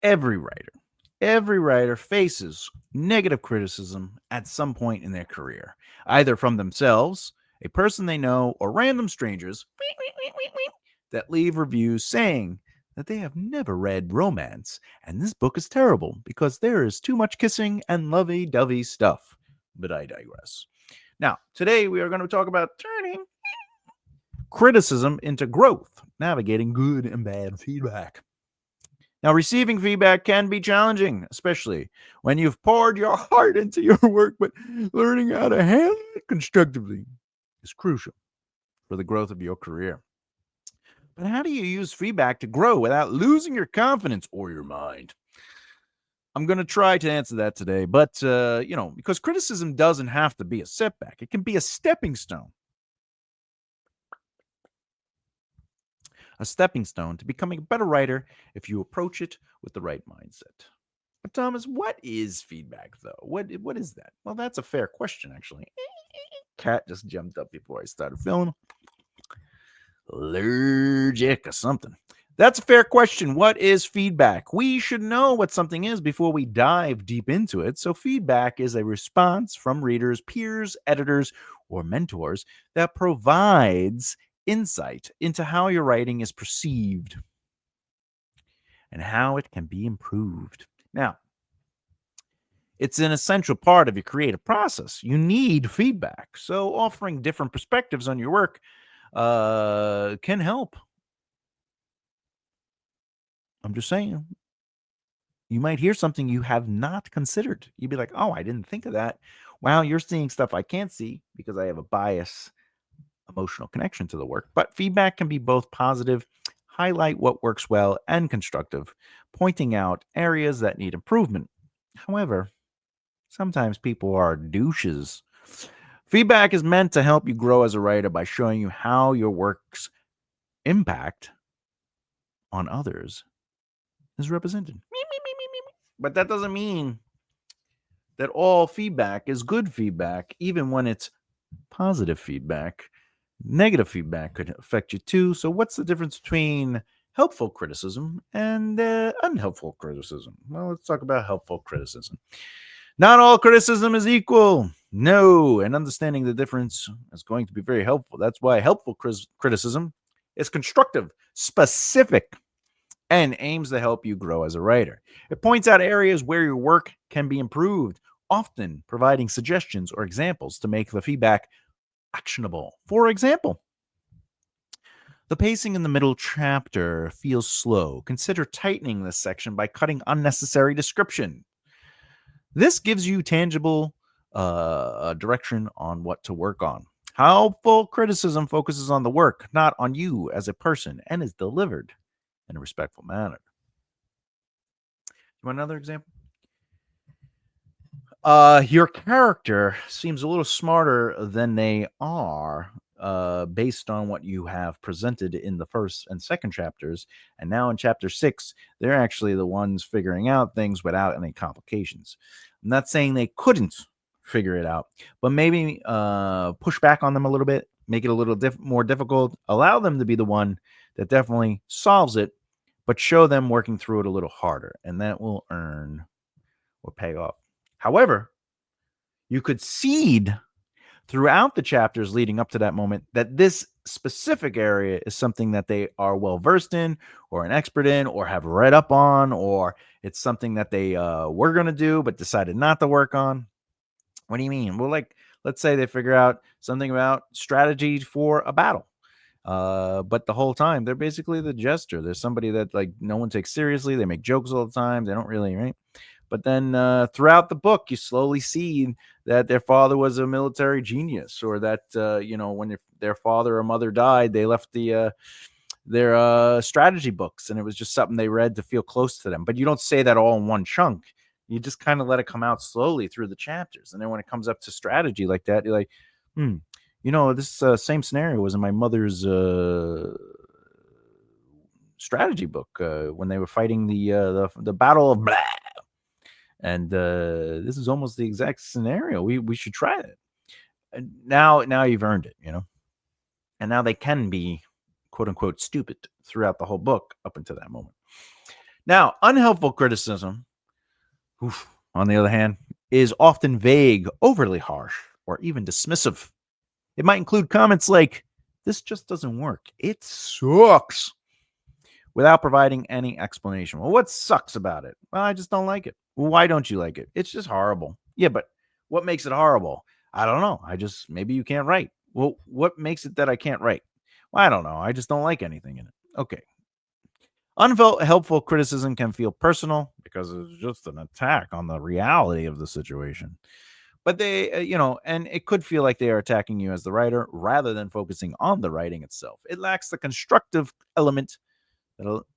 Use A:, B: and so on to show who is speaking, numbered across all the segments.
A: Every writer, every writer faces negative criticism at some point in their career, either from themselves, a person they know, or random strangers that leave reviews saying that they have never read romance and this book is terrible because there is too much kissing and lovey dovey stuff. But I digress. Now, today we are going to talk about turning criticism into growth, navigating good and bad feedback. Now, receiving feedback can be challenging, especially when you've poured your heart into your work, but learning how to handle it constructively is crucial for the growth of your career. But how do you use feedback to grow without losing your confidence or your mind? I'm going to try to answer that today, but, because criticism doesn't have to be a setback, it can be a stepping stone. A stepping stone to becoming a better writer if you approach it with the right mindset. But Thomas, what is feedback though? What is that? Well, that's a fair question actually. Cat just jumped up before I started filming. Allergic or something. That's a fair question. What is feedback? We should know what something is before we dive deep into it. So, feedback is a response from readers, peers, editors, or mentors that provides insight into how your writing is perceived and how it can be improved. Now, it's an essential part of your creative process. You need feedback. So, offering different perspectives on your work can help. I'm just saying, you might hear something you have not considered. You'd be like, oh, I didn't think of that. Wow, you're seeing stuff I can't see because I have a bias, emotional connection to the work. But feedback can be both positive, highlight what works well, and constructive, pointing out areas that need improvement. However, sometimes people are douches. Feedback is meant to help you grow as a writer by showing you how your work's impact on others is represented. But that doesn't mean that all feedback is good feedback, even when it's positive feedback. Negative feedback could affect you too. So, what's the difference between helpful criticism and unhelpful criticism? Well, let's talk about helpful criticism. Not all criticism is equal. No, and understanding the difference is going to be very helpful. That's why helpful criticism is constructive, specific, and aims to help you grow as a writer. It points out areas where your work can be improved, often providing suggestions or examples to make the feedback actionable. For example, the pacing in the middle chapter feels slow. Consider tightening this section by cutting unnecessary description. This gives you tangible direction on what to work on. Helpful criticism focuses on the work, not on you as a person, and is delivered in a respectful manner. You want another example? Your character seems a little smarter than they are, based on what you have presented in the first and second chapters. And now in chapter 6, they're actually the ones figuring out things without any complications. I'm not saying they couldn't figure it out, but maybe push back on them a little bit, make it a little more difficult, allow them to be the one that definitely solves it, but show them working through it a little harder, and that will earn or pay off. However, you could seed throughout the chapters leading up to that moment that this specific area is something that they are well versed in or an expert in or have read up on, or it's something that they were going to do but decided not to work on. What do you mean? Well, like, let's say they figure out something about strategy for a battle. But the whole time they're basically the jester. There's somebody that like no one takes seriously. They make jokes all the time. They don't really, right? But then throughout the book, you slowly see that their father was a military genius, or that when their father or mother died, they left their strategy books, and it was just something they read to feel close to them. But you don't say that all in one chunk. You just kind of let it come out slowly through the chapters, and then when it comes up to strategy like that, you're like, this same scenario was in my mother's strategy book when they were fighting the battle of blah. And this is almost the exact scenario. We should try it. And now you've earned it, and now they can be quote unquote stupid throughout the whole book up until that moment. Now, unhelpful criticism, on the other hand, is often vague, overly harsh, or even dismissive. It might include comments like, "This just doesn't work. It sucks," without providing any explanation. Well, what sucks about it? Well, I just don't like it. Well, why don't you like it? It's just horrible. Yeah, but what makes it horrible? I don't know. Maybe you can't write. Well, what makes it that I can't write? Well, I don't know. I just don't like anything in it. Okay. Unhelpful criticism can feel personal because it's just an attack on the reality of the situation. But and it could feel like they are attacking you as the writer rather than focusing on the writing itself. It lacks the constructive element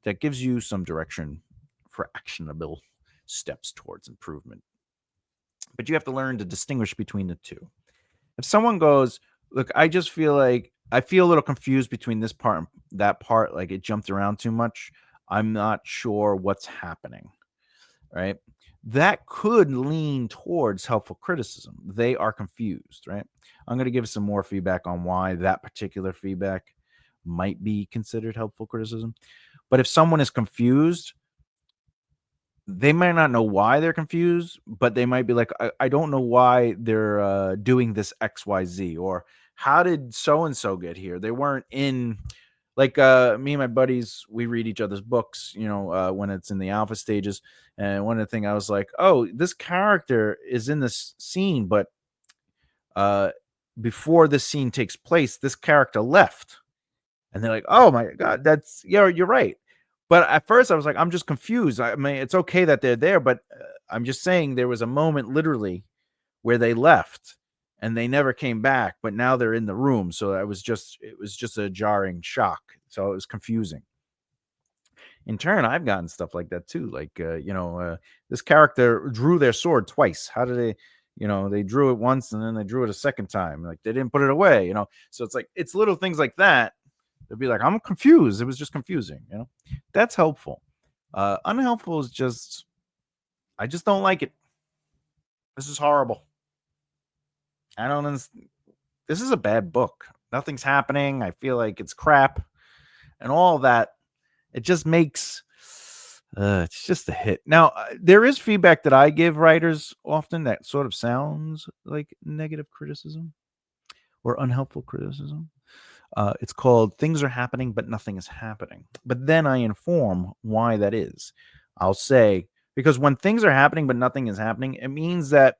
A: that gives you some direction for actionable steps towards improvement. But you have to learn to distinguish between the two. If someone goes, "Look, I feel a little confused between this part and that part, like it jumped around too much. I'm not sure what's happening," right? That could lean towards helpful criticism. They are confused, right? I'm going to give some more feedback on why that particular feedback might be considered helpful criticism. But if someone is confused, they might not know why they're confused, but they might be like, I don't know why they're doing this XYZ, or how did so and so get here? They weren't in, like, me and my buddies, we read each other's books, when it's in the alpha stages. And one of the things I was like, oh, this character is in this scene, but uh, before this scene takes place, this character left. And they're like, "Oh my god, that's you're right." But at first I was like, "I'm just confused. I mean, it's okay that they're there, but I'm just saying there was a moment literally where they left and they never came back, but now they're in the room." So it was just a jarring shock. So it was confusing. In turn, I've gotten stuff like that too. Like, this character drew their sword twice. How did they? They drew it once and then they drew it a second time. Like they didn't put it away. So it's like it's little things like that. They'll be like, "I'm confused. It was just confusing." That's helpful. Unhelpful is just, I just don't like it. This is horrible. I don't understand. This is a bad book. Nothing's happening. I feel like it's crap and all that. It just makes it's just a hit. Now, there is feedback that I give writers often that sort of sounds like negative criticism or unhelpful criticism. It's called "Things Are Happening, but Nothing is Happening." But then I inform why that is. I'll say, because when things are happening, but nothing is happening, it means that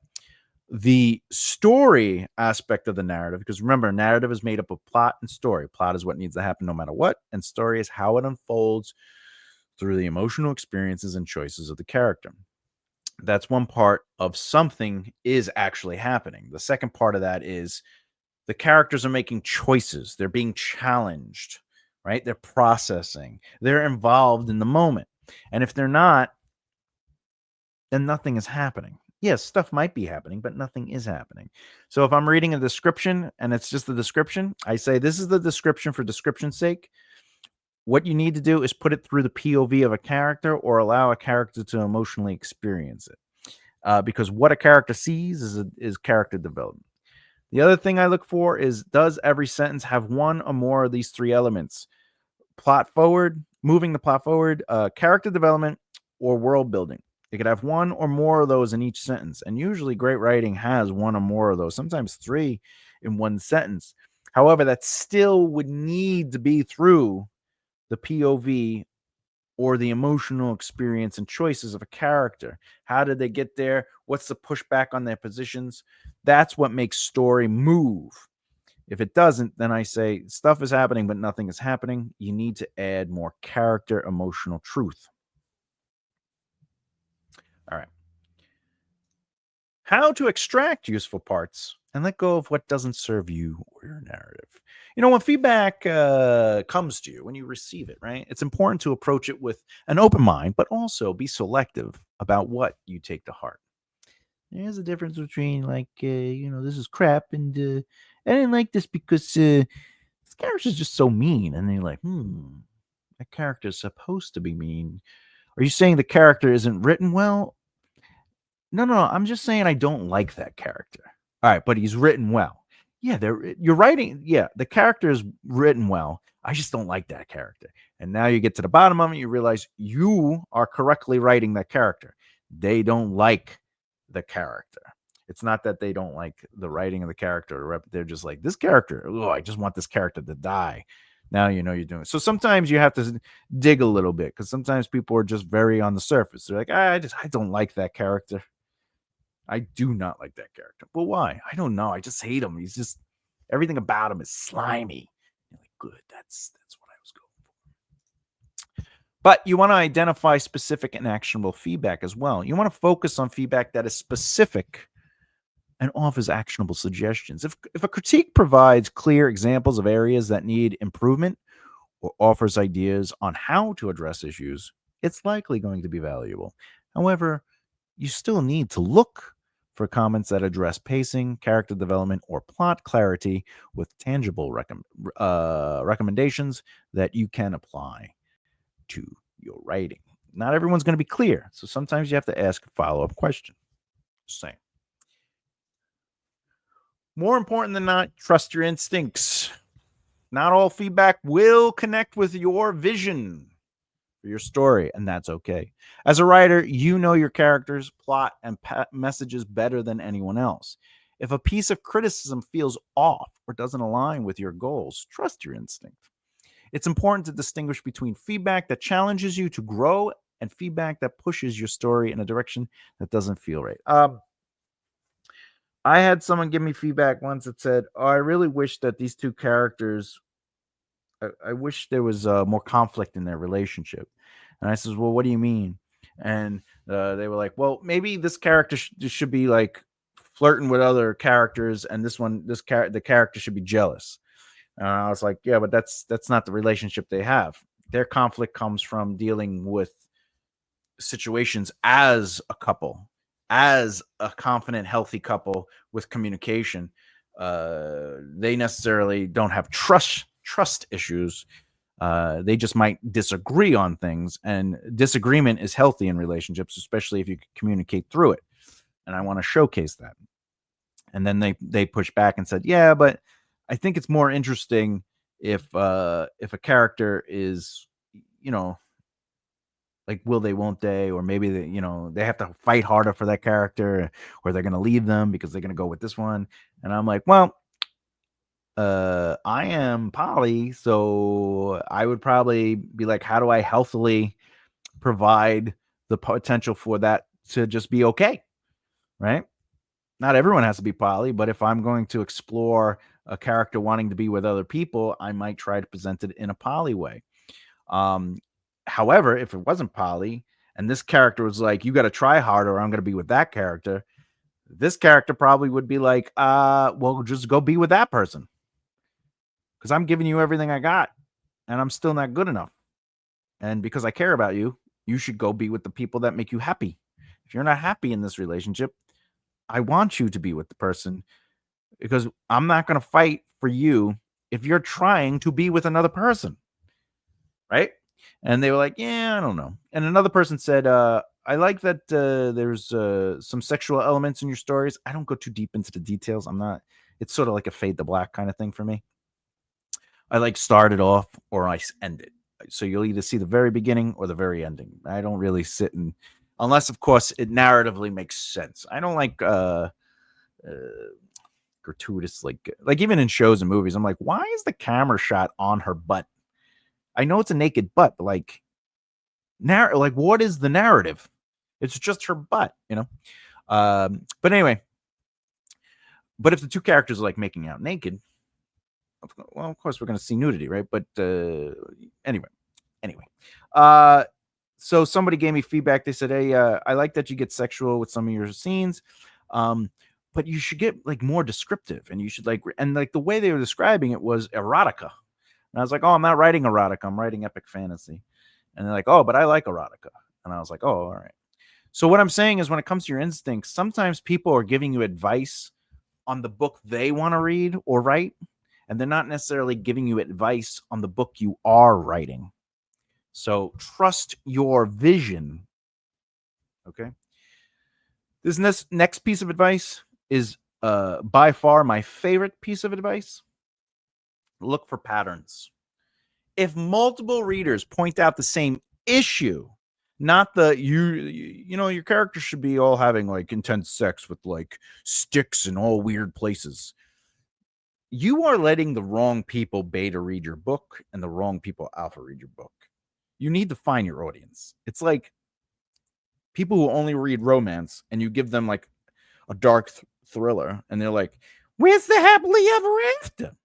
A: the story aspect of the narrative, because remember, narrative is made up of plot and story. Plot is what needs to happen no matter what, and story is how it unfolds through the emotional experiences and choices of the character. That's one part of something is actually happening. The second part of that is the characters are making choices. They're being challenged, right? They're processing. They're involved in the moment. And if they're not, then nothing is happening. Yes, stuff might be happening, but nothing is happening. So if I'm reading a description and it's just the description, I say, this is the description for description's sake. What you need to do is put it through the POV of a character or allow a character to emotionally experience it. Because what a character sees is character development. The other thing I look for is, does every sentence have one or more of these three elements? Plot forward, moving the plot forward, character development, or world building. It could have one or more of those in each sentence. And usually great writing has one or more of those, sometimes three in one sentence. However, that still would need to be through the POV or the emotional experience and choices of a character. How did they get there? What's the pushback on their positions? That's what makes story move. If it doesn't, then I say stuff is happening, but nothing is happening. You need to add more character, emotional truth. All right. How to extract useful parts and let go of what doesn't serve you or your narrative. When feedback comes to you, when you receive it, right? It's important to approach it with an open mind, but also be selective about what you take to heart. There's a difference between, like, this is crap, and I didn't like this because this character's just so mean. And then you're like, that character's supposed to be mean. Are you saying the character isn't written well? No, no, no. I'm just saying I don't like that character. All right, but he's written well. Yeah, you're writing. Yeah, the character is written well. I just don't like that character. And now you get to the bottom of it, you realize you are correctly writing that character. They don't like the character. It's not that they don't like the writing of the character. They're just like this character. Oh, I just want this character to die. Now you know you're doing it. So sometimes you have to dig a little bit because sometimes people are just very on the surface. They're like, I don't like that character. I do not like that character. Well, why? I don't know. I just hate him. He's just everything about him is slimy. You're like, good. That's what I was going for. But you want to identify specific and actionable feedback as well. You want to focus on feedback that is specific and offers actionable suggestions. If a critique provides clear examples of areas that need improvement or offers ideas on how to address issues, it's likely going to be valuable. However, you still need to look for comments that address pacing, character development, or plot clarity with tangible recommendations that you can apply to your writing. Not everyone's going to be clear, so sometimes you have to ask a follow up question. Same. More important than not, trust your instincts. Not all feedback will connect with your vision for your story, and that's okay. As a writer, you know your characters, plot, and messages better than anyone else. If a piece of criticism feels off or doesn't align with your goals, trust your instinct. It's important to distinguish between feedback that challenges you to grow and feedback that pushes your story in a direction that doesn't feel right. I had someone give me feedback once that said, "Oh, I really wish that these two characters I wish there was more conflict in their relationship." And I says, "Well, what do you mean?" And they were like, "Well, maybe this character should be like flirting with other characters, and the character should be jealous." And I was like, "Yeah, but that's not the relationship they have. Their conflict comes from dealing with situations as a couple, as a confident, healthy couple with communication. They necessarily don't have trust issues. They just might disagree on things, and disagreement is healthy in relationships, especially if you communicate through it. And I want to showcase that." And then they pushed back and said, "Yeah, but I think it's more interesting if a character is, you know, like will they, won't they, or maybe they have to fight harder for that character, or they're gonna leave them because they're gonna go with this one." And I'm like, well, I am poly, so I would probably be like, how do I healthily provide the potential for that to just be okay, right? Not everyone has to be poly, but if I'm going to explore a character wanting to be with other people, I might try to present it in a poly way. Um, However, if it wasn't poly and this character was like, you got to try harder, or I'm going to be with that character, this character probably would be like, well, just go be with that person because I'm giving you everything I got and I'm still not good enough. And because I care about you, you should go be with the people that make you happy. If you're not happy in this relationship, I want you to be with the person because I'm not going to fight for you if you're trying to be with another person. Right? And they were like, "Yeah, I don't know." And another person said, "I like that there's some sexual elements in your stories. I don't go too deep into the details. I'm not. It's sort of like a fade to black kind of thing for me. I like start it off or end it. So you'll either see the very beginning or the very ending. I don't really sit and, unless of course it narratively makes sense. I don't like uh gratuitous like even in shows and movies. I'm like, why is the camera shot on her butt? I know it's a naked butt, but like what is the narrative? It's just her butt. But anyway, but if the two characters are like making out naked, well, of course we're going to see nudity, right? But anyway, anyway, uh, so somebody gave me feedback. They said, "Hey, I like that you get sexual with some of your scenes, um, but you should get like more descriptive, and you should and like the way they were describing it was erotica." And I was like, "Oh, I'm not writing erotica. I'm writing epic fantasy." And they're like, "Oh, but I like erotica." And I was like, "Oh, all right." So what I'm saying is when it comes to your instincts, sometimes people are giving you advice on the book they want to read or write, and they're not necessarily giving you advice on the book you are writing. So trust your vision. Okay. This next piece of advice is by far my favorite piece of advice: look for patterns. If multiple readers point out the same issue, not the your character should be all having like intense sex with like sticks in all weird places. You are letting the wrong people beta read your book and the wrong people alpha read your book. You need to find your audience. It's like people who only read romance and you give them like a dark thriller and they're like, "Where's the happily ever after?"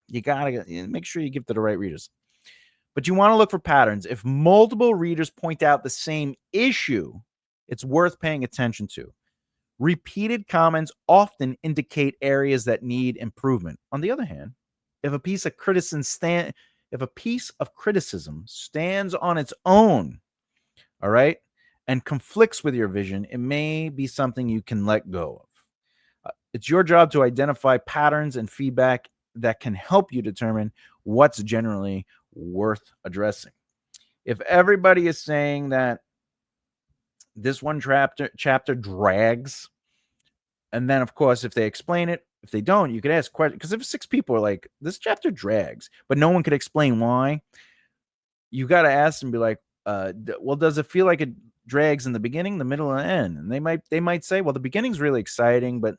A: You gotta make sure you give to the right readers. But you want to look for patterns. If multiple readers point out the same issue, it's worth paying attention to. Repeated comments often indicate areas that need improvement. On the other hand, if a piece of criticism stands on its own, all right, and conflicts with your vision, it may be something you can let go of. It's your job to identify patterns and feedback that can help you determine what's generally worth addressing. If everybody is saying that this one chapter drags, and then of course if they explain it, if they don't, you could ask questions. Because if 6 people are like, this chapter drags, but no one could explain why, you got to ask them, be like, well, does it feel like it drags in the beginning, the middle, and the end? And they might say, well, the beginning's really exciting, but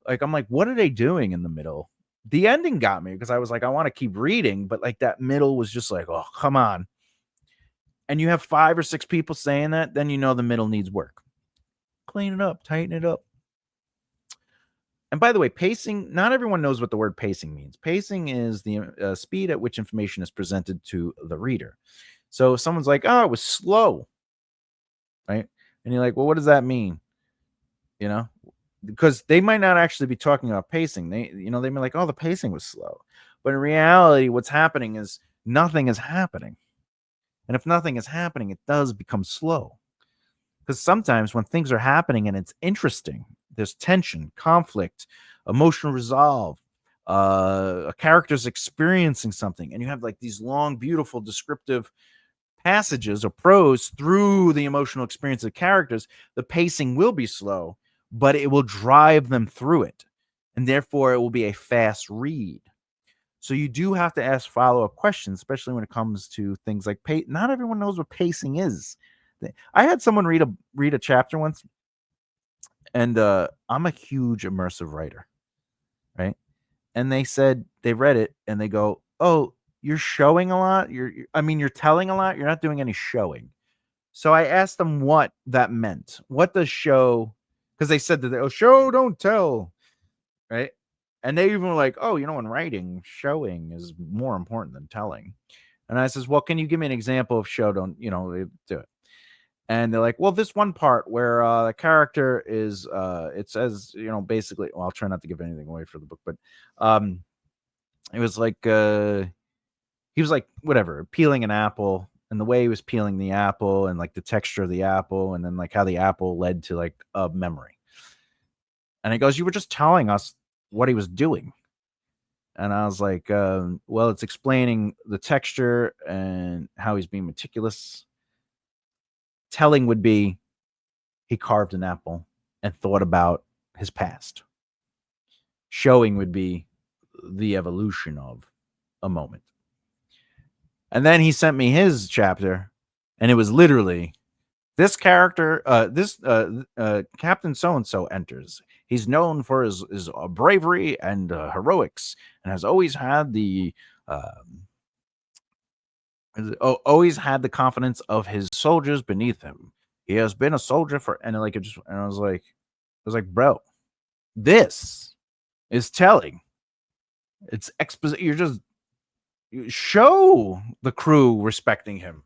A: like, I'm like, what are they doing in the middle? The ending got me because I was like, I want to keep reading, but like that middle was just like, oh, come on. And you have 5 or 6 people saying that, then you know the middle needs work. Clean it up, tighten it up. And by the way, pacing, not everyone knows what the word pacing means. Pacing is the speed at which information is presented to the reader. So if someone's like, oh, it was slow, right? And you're like, well, what does that mean? You know, because they might not actually be talking about pacing. They may be like, oh, the pacing was slow. But in reality, what's happening is nothing is happening. And if nothing is happening, it does become slow. Because sometimes when things are happening and it's interesting, there's tension, conflict, emotional resolve, a character's experiencing something, and you have like these long, beautiful, descriptive passages or prose through the emotional experience of characters, the pacing will be slow, but it will drive them through it. And therefore, it will be a fast read. So you do have to ask follow-up questions, especially when it comes to things like not everyone knows what pacing is. I had someone read a chapter once, and I'm a huge immersive writer, right? And they said they read it and they go, "Oh, you're showing a lot. You're telling a lot. You're not doing any showing." So I asked them what that meant. What does show? Because they said that show don't tell, right? And they even were like, "Oh, in writing, showing is more important than telling." And I says, "Well, can you give me an example of show don't do it?" And they're like, well, this one part where the character is, it says, basically, well, I'll try not to give anything away for the book, but um, it was like, he was like, whatever, peeling an apple, and the way he was peeling the apple and like the texture of the apple, and then like how the apple led to like a memory. And he goes, you were just telling us what he was doing. And I was like, well, it's explaining the texture and how he's being meticulous. Telling would be, he carved an apple and thought about his past. Showing would be the evolution of a moment. And then he sent me his chapter, and it was literally this character, Captain So-and-so enters. He's known for his bravery and heroics, and has always had the confidence of his soldiers beneath him. He has been a soldier for, and like it just, and I was like, bro, this is telling. It's exposition. You show the crew respecting him.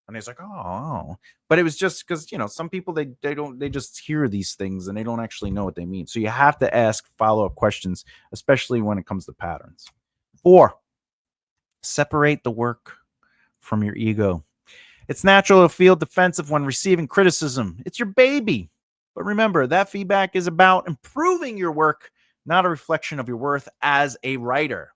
A: And he's like, oh. But it was just because, some people, they just hear these things and they don't actually know what they mean. So you have to ask follow-up questions, especially when it comes to patterns. 4, separate the work from your ego. It's natural to feel defensive when receiving criticism. It's your baby. But remember, that feedback is about improving your work, not a reflection of your worth as a writer.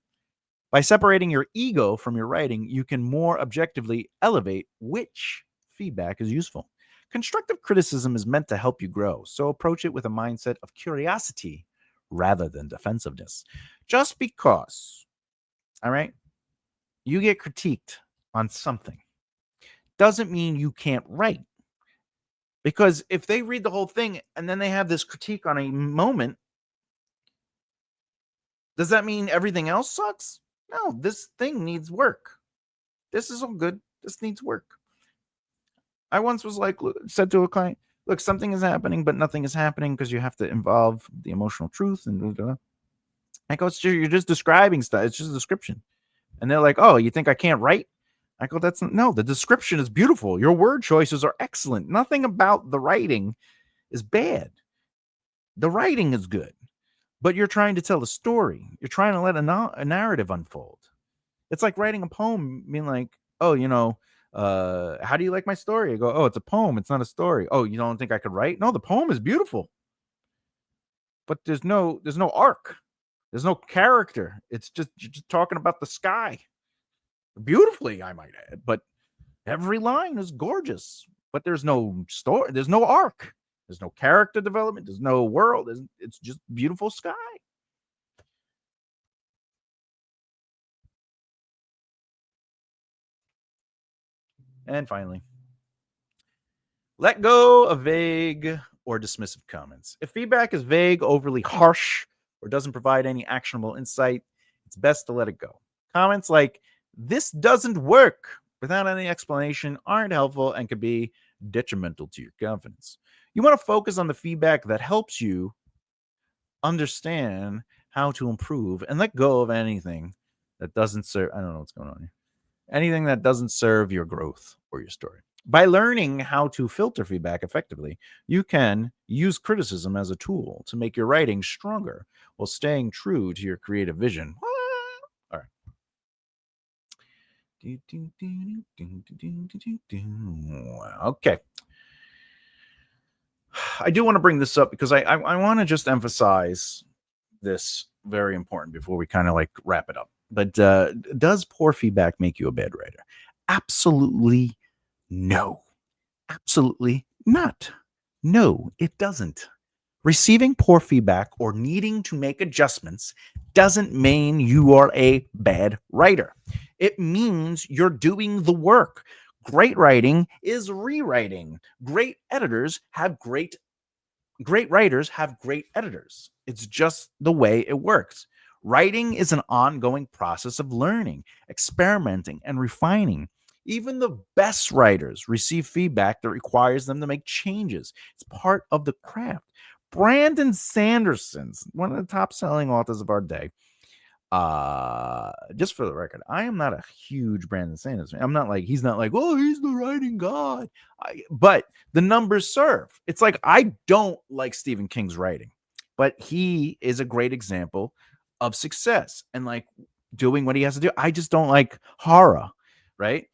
A: By separating your ego from your writing, you can more objectively elevate which feedback is useful. Constructive criticism is meant to help you grow, so approach it with a mindset of curiosity rather than defensiveness. Just because, all right, you get critiqued on something doesn't mean you can't write. Because if they read the whole thing and then they have this critique on a moment, does that mean everything else sucks? No, this thing needs work. This is all good. This needs work. I once was like, said to a client, look, something is happening, but nothing is happening because you have to involve the emotional truth. And blah, blah, blah. I go, you're just describing stuff. It's just a description. And they're like, oh, you think I can't write? I go, no, the description is beautiful. Your word choices are excellent. Nothing about the writing is bad. The writing is good, but you're trying to tell a story. You're trying to let a narrative unfold. It's like writing a poem, being like, oh, how do you like my story? I go, oh, it's a poem. It's not a story. Oh, you don't think I could write? No, the poem is beautiful, but there's no arc. There's no character. It's just you're just talking about the sky beautifully, I might add. But every line is gorgeous, but there's no story. There's no arc. There's no character development. There's no world. It's just beautiful sky. And finally, let go of vague or dismissive comments. If feedback is vague, overly harsh, or doesn't provide any actionable insight, it's best to let it go. Comments like, this doesn't work, without any explanation aren't helpful and can be detrimental to your confidence. You want to focus on the feedback that helps you understand how to improve and let go of anything that doesn't serve. I don't know what's going on here. Anything that doesn't serve your growth or your story. By learning how to filter feedback effectively, you can use criticism as a tool to make your writing stronger while staying true to your creative vision. All right. Okay. I do want to bring this up because I want to just emphasize this very important before we kind of like wrap it up. But does poor feedback make you a bad writer? Absolutely no. Absolutely not. No, it doesn't. Receiving poor feedback or needing to make adjustments doesn't mean you are a bad writer. It means you're doing the work. Great writing is rewriting. Great writers have great editors. It's just the way it works. Writing is an ongoing process of learning, experimenting, and refining. Even the best writers receive feedback that requires them to make changes. It's part of the craft. Brandon Sanderson's one of the top selling authors of our day. Just for the record, I am not a huge Brandon Sanders fan. I'm not like he's not like, oh, he's the writing god. But the numbers serve. It's like I don't like Stephen King's writing, but he is a great example of success and like doing what he has to do. I just don't like horror, right?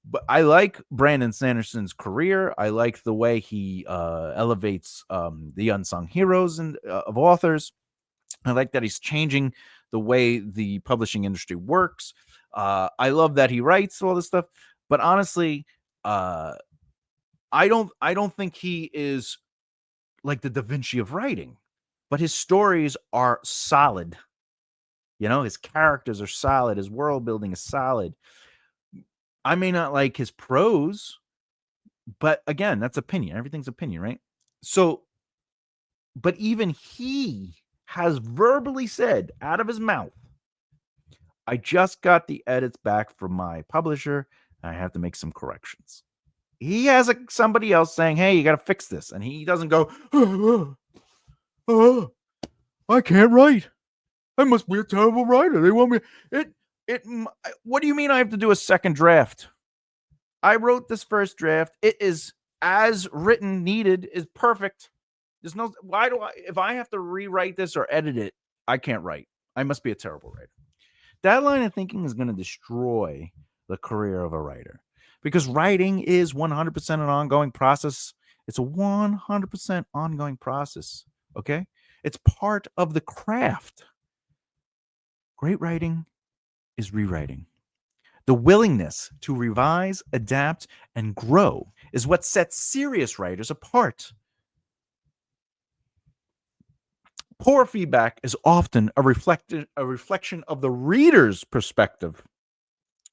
A: But I like Brandon Sanderson's career. I like the way he elevates the unsung heroes and of authors. I like that he's changing the way the publishing industry works. I love that he writes all this stuff, but honestly, I don't think he is like the Da Vinci of writing, but his stories are solid. His characters are solid. His world building is solid. I may not like his prose, but again, that's opinion. Everything's opinion, right? So, but even he has verbally said out of his mouth, I just got the edits back from my publisher. And I have to make some corrections. He has somebody else saying, hey, you got to fix this. And he doesn't go, I can't write. I must be a terrible writer. They want me. What do you mean I have to do a second draft? I wrote this first draft. It is as written, needed, is perfect. There's no, if I have to rewrite this or edit it, I can't write. I must be a terrible writer. That line of thinking is going to destroy the career of a writer because writing is 100% an ongoing process. It's a 100% ongoing process. Okay. It's part of the craft. Great writing is rewriting. The willingness to revise, adapt, and grow is what sets serious writers apart. Poor feedback is often a reflection of the reader's perspective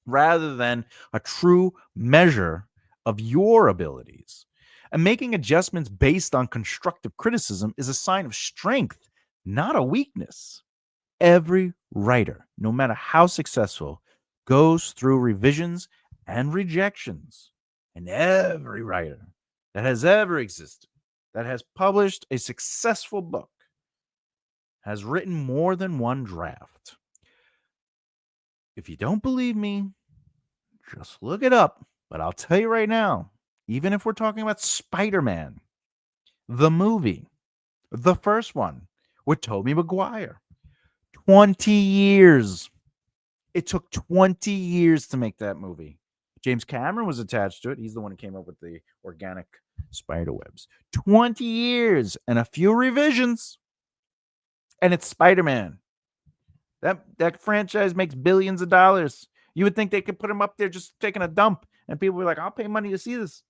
A: rather than a true measure of your abilities. And making adjustments based on constructive criticism is a sign of strength, not a weakness. Every writer, no matter how successful, goes through revisions and rejections. And every writer that has ever existed, that has published a successful book, has written more than one draft. If you don't believe me, just look it up. But I'll tell you right now, even if we're talking about Spider-Man, the movie, the first one with Tobey Maguire, 20 years. It took 20 years to make that movie. James Cameron was attached to it. He's the one who came up with the organic spider webs. 20 years and a few revisions. And it's Spider-Man. That franchise makes billions of dollars. You would think they could put him up there just taking a dump, and people were like, I'll pay money to see this.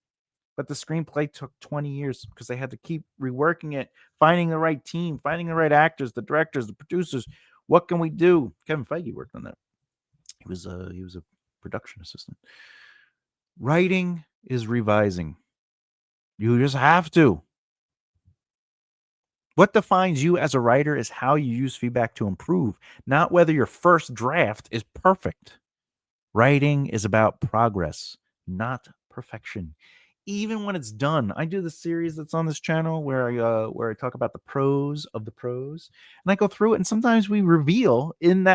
A: But the screenplay took 20 years because they had to keep reworking it, finding the right team, finding the right actors, the directors, the producers. What can we do? Kevin Feige worked on that. He was a production assistant. Writing is revising. You just have to. What defines you as a writer is how you use feedback to improve, not whether your first draft is perfect. Writing is about progress, not perfection. Even when it's done, I do the series that's on this channel where I talk about the pros of the pros, and I go through it. And sometimes we reveal in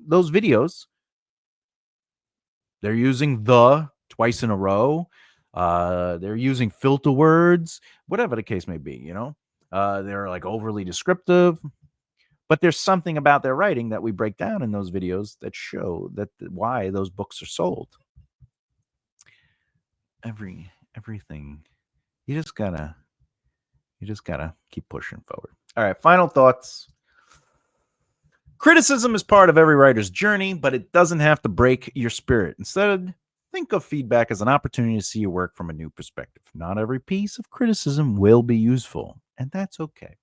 A: those videos they're using the twice in a row. They're using filter words, whatever the case may be. They're like overly descriptive. But there's something about their writing that we break down in those videos that show that why those books are sold. Everything. You just gotta keep pushing forward. All right, final thoughts. Criticism is part of every writer's journey, but it doesn't have to break your spirit. Instead, think of feedback as an opportunity to see your work from a new perspective. Not every piece of criticism will be useful, and that's okay.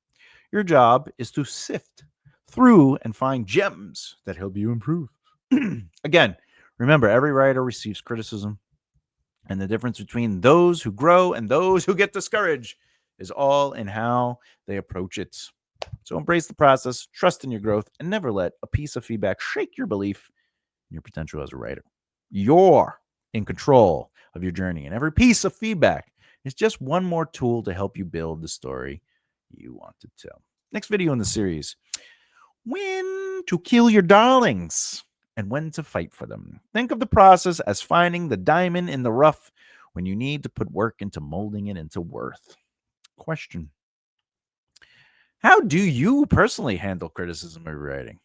A: Your job is to sift through and find gems that help you improve. Again, remember, every writer receives criticism, and the difference between those who grow and those who get discouraged is all in how they approach it. So embrace the process, trust in your growth, and never let a piece of feedback shake your belief in your potential as a writer. You're in control of your journey, and every piece of feedback is just one more tool to help you build the story you want to tell. Next video in the series: when to kill your darlings and when to fight for them. Think of the process as finding the diamond in the rough when you need to put work into molding it into worth. Question: how do you personally handle criticism of your writing?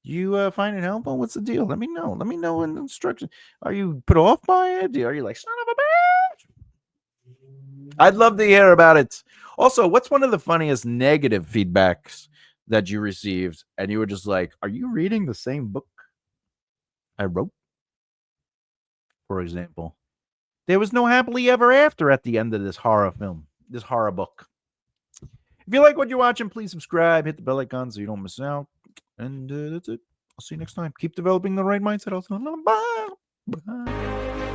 A: You find it helpful? What's the deal? Let me know. Let me know in the instructions. Are you put off by it? Are you like, son of a bitch? I'd love to hear about it. Also, what's one of the funniest negative feedbacks that you received and you were just like, are you reading the same book I wrote? For example, there was no happily ever after at the end of this horror film, this horror book. If you like what you're watching, please subscribe, hit the bell icon so you don't miss out. And that's it. I'll see you next time. Keep developing the right mindset. Bye. Bye.